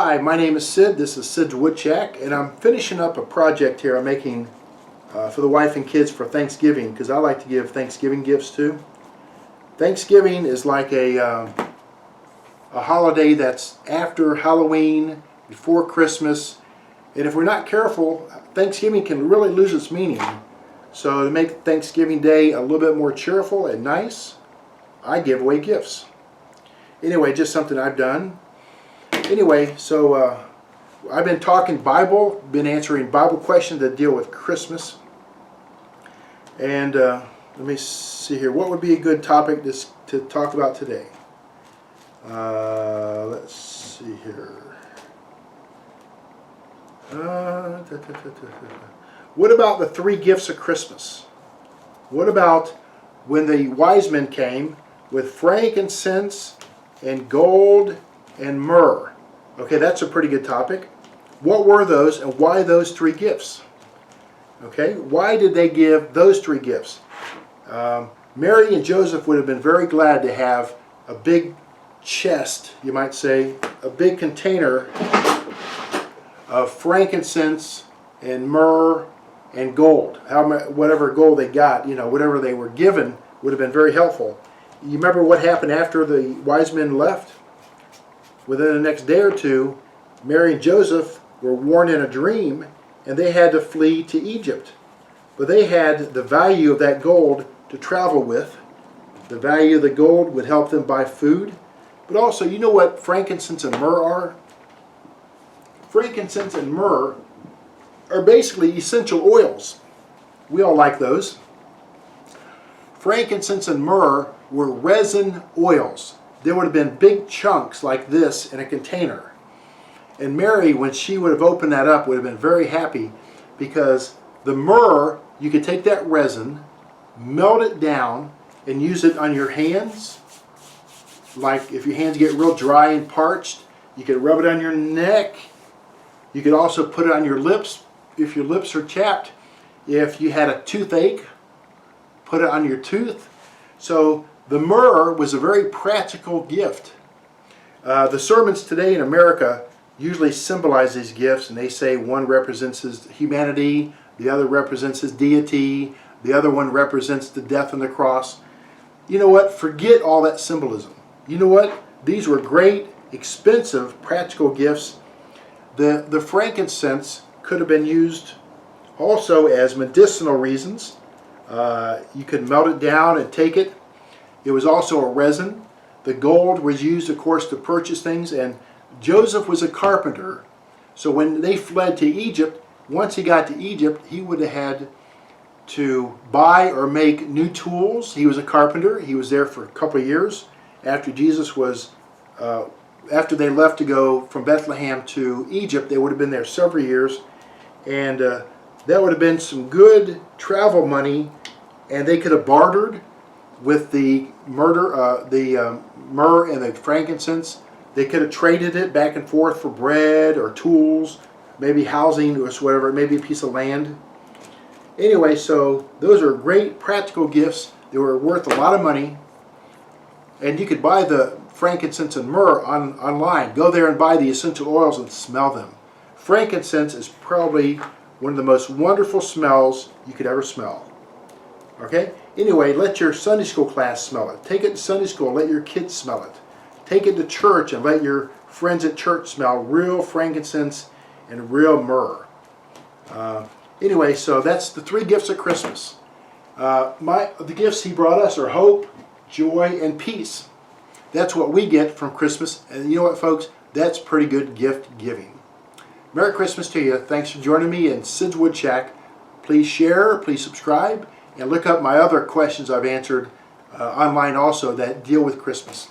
Hi, my name is Sid. This is Sid's Wood Shack, and I'm finishing up a project here I'm making for the wife and kids for Thanksgiving, because I like to give Thanksgiving gifts too. Thanksgiving is like a holiday that's after Halloween, before Christmas, and if we're not careful, Thanksgiving can really lose its meaning. So to make Thanksgiving Day a little bit more cheerful and nice, I give away gifts. Anyway, just something I've done. Anyway, so I've been talking Bible, been answering Bible questions that deal with Christmas. And let me see here. What would be a good topic to talk about today? Let's see here. What about the three gifts of Christmas? What about when the wise men came with frankincense and gold and myrrh? Okay, that's a pretty good topic. What were those and why those three gifts? Okay, why did they give those three gifts? Mary and Joseph would have been very glad to have a big chest, you might say, a big container of frankincense and myrrh and gold. Whatever gold they got, whatever they were given would have been very helpful. You remember what happened after the wise men left? Within the next day or two, Mary and Joseph were warned in a dream, and they had to flee to Egypt. But they had the value of that gold to travel with. The value of the gold would help them buy food. But also, you know what frankincense and myrrh are? Frankincense and myrrh are basically essential oils. We all like those. Frankincense and myrrh were resin oils. There would have been big chunks like this in a container. And Mary, when she would have opened that up, would have been very happy, because the myrrh, you could take that resin, melt it down, and use it on your hands. Like if your hands get real dry and parched, you could rub it on your neck. You could also put it on your lips if your lips are chapped. If you had a toothache, put it on your tooth. So the myrrh was a very practical gift. The sermons today in America usually symbolize these gifts, and they say one represents his humanity, the other represents his deity, the other one represents the death on the cross. You know what? Forget all that symbolism. You know what? These were great, expensive, practical gifts. The frankincense could have been used also as medicinal reasons. You could melt it down and take it. It was also a resin. The gold was used, of course, to purchase things, and Joseph was a carpenter. So when they fled to Egypt, once he got to Egypt, he would have had to buy or make new tools. He was a carpenter. He was there for a couple of years after after they left to go from Bethlehem to Egypt. They would have been there several years, and that would have been some good travel money, and they could have bartered with the myrrh and the frankincense. They could have traded it back and forth for bread or tools, maybe housing or whatever, maybe a piece of land. Anyway, so those are great practical gifts. They were worth a lot of money, and you could buy the frankincense and myrrh online. Go there and buy the essential oils and smell them. Frankincense is probably one of the most wonderful smells you could ever smell. Okay? Anyway, let your Sunday school class smell it. Take it to Sunday school and let your kids smell it. Take it to church and let your friends at church smell real frankincense and real myrrh. Anyway, so that's the three gifts of Christmas. The gifts he brought us are hope, joy, and peace. That's what we get from Christmas. And you know what, folks? That's pretty good gift giving. Merry Christmas to you. Thanks for joining me in Sid's Wood Shack. Please share, please subscribe, and look up my other questions I've answered online also that deal with Christmas.